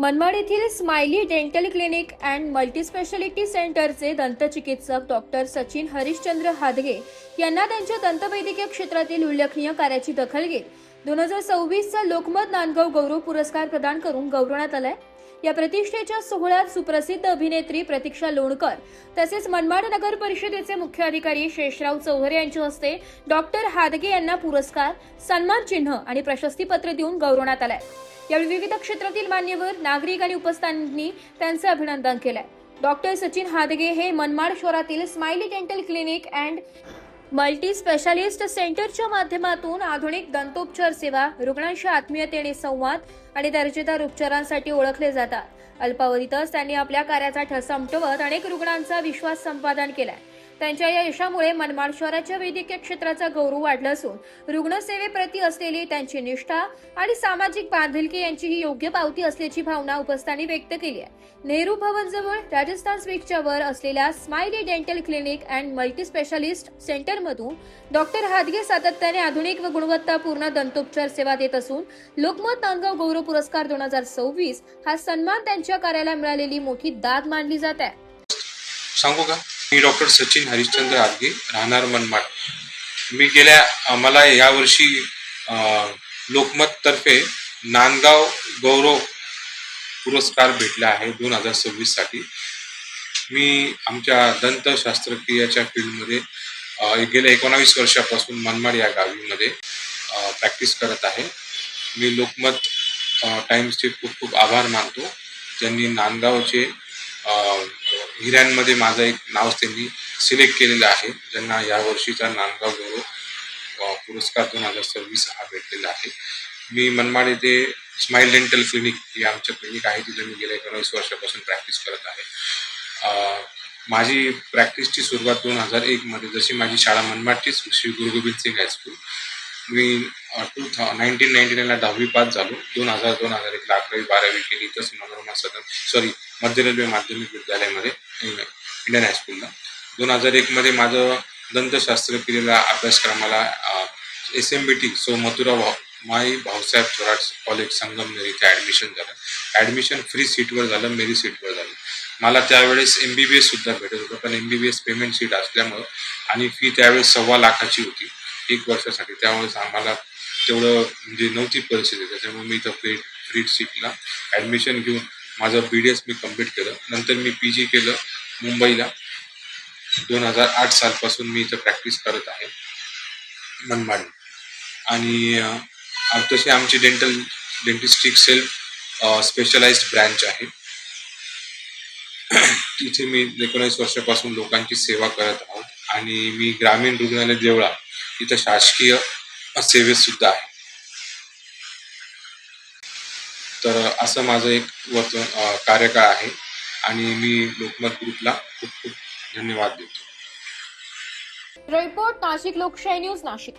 मनमाड येथील smiley dental clinic and multispeciality सेंटरचे दंतचिकित्सक डॉक्टर सचिन हरिश्चंद्र हादगे यांना त्यांच्या दंतवैद्यकीय क्षेत्रातील उल्लेखनीय कार्याची दखल घेत 2026चा लोकमत नांदगाव गौरव पुरस्कार प्रदान करून गौरवण्यात आलाय। या प्रतिष्ठेच्या सोहळ्यात सुप्रसिद्ध अभिनेत्री प्रतीक्षा लोणकर तसेच मनमाड नगर परिषदेचे मुख्य अधिकारी शेषराव चौधरी यांच्या हस्ते डॉक्टर हादगे यांना पुरस्कार, सन्मान चिन्ह आणि प्रशस्तीपत्र देऊन गौरवण्यात आलंय। यावेळी विविध क्षेत्रातील मान्यवर, नागरिक आणि उपस्थितांनी त्यांचे अभिनंदन केलंय। डॉक्टर सचिन हादगे हे मनमाड शहरातील smiley dental clinic and multi specialist सेंटरच्या माध्यमातून आधुनिक दंतोपचार सेवा, रुग्णांशी आत्मीयतेने संवाद आणि दर्जेदार उपचारांसाठी ओळखले जातात। अल्पावधीतच त्यांनी आपल्या कार्याचा ठसा उमटवत अनेक रुग्णांचा विश्वास संपादन केलाय। त्यांच्या या यशामुळे मनमाड शहराच्या वैद्यकीय क्षेत्राचा गौरव वाढला असून रुग्णसेवेप्रती असलेली त्यांची निष्ठा आणि सामाजिक बांधिलकी यांची ही योग्य पावती असल्याची भावना उपस्थितांनी व्यक्त केली आहे। नेहरू भवन जवळ राजस्थान स्वीटच्या वर असलेल्या smiley dental clinic and multi specialist सेंटरमधून डॉक्टर हादगे सातत्याने आधुनिक व गुणवत्तापूर्ण दंतोपचार सेवा देत असून लोकमत नांदगाव गौरव पुरस्कार 2026 हा सन्मान त्यांच्या कार्याला मिळालेली मोठी दाद मानली जात आहे। सांगू का? मी डॉक्टर सचिन हरिश्चंद्र हादगे, राहणार मनमाड। मला यावर्षी लोकमत तर्फे नांदगाव गौरव पुरस्कार भेटला आहे 2026 साठी। मी आमच्या दंत शास्त्रक्रियाच्या फील्डमध्ये गेल्या 19 वर्षापासून मनमाड या गावीमध्ये प्रॅक्टिस करत आहे। मी लोकमत टाइम्सचे खूप आभार मानतो, ज्यांनी नांदगावचे हिऱ्यांमध्ये माझं एक नाव त्यांनी सिलेक्ट केलेलं आहे, ज्यांना यावर्षीचा नांदगाव गौरव पुरस्कार 2026 हा भेटलेला आहे। मी मनमाड येथे स्माइल डेंटल क्लिनिक ही आमचं क्लिनिक आहे, तिथे मी गेल्या 19 वर्षापासून प्रॅक्टिस करत आहे। माझी प्रॅक्टिसची सुरुवात 2001 मध्ये, जशी माझी शाळा मनमाडचीच श्री गुरु गोविंद सिंग हायस्कूल, मी 1999 ला 10वी पास झालो। 2001 ला 11वी 12वी केली तस मनोरमा सदन मध्य रेल्वे माध्यमिक विद्यालयामध्ये इंडियन हायस्कूलला। 2001 मध्ये माझं दंतशास्त्रक्रियेला अभ्यासक्रमाला SMBT सो मथुरा माई भाऊसाहेब थोरात कॉलेज संगमनेर इथे ॲडमिशन झालं। ॲडमिशन फ्री सीटवर झालं, मेरी सीटवर झालं। मला त्यावेळेस MBBS सुद्धा भेटत होतं, पण MBBS पेमेंट सीट असल्यामुळं आणि फी त्यावेळेस 1.25 लाखाची होती 1 वर्षासाठी। त्यावेळेस आम्हाला तेवढं म्हणजे नव्हती परिस्थिती, त्याच्यामुळे मी इथं फ्री सीटला ॲडमिशन घेऊन माझं BDS मी कंप्लीट केलं। नंतर मी PG केलं मुंबईला। 2008 सालपासून मी इथं प्रॅक्टिस करत आहे मनमाड। आणि तशी आमची डेंटिस्टिक सेल्फ स्पेशलाइज्ड ब्रँच आहे। तिथे मी 19 वर्षापासून लोकांची सेवा करत आहोत आणि मी ग्रामीण रुग्णालय देवळा इथं शासकीय सेवेत सुद्धा आहे। तर असं माझं एक कार्यकाळ आहे आणि मी लोकमत ग्रुपला खूप धन्यवाद देतो। रिपोर्ट नाशिक लोकशाही न्यूज, नाशिक।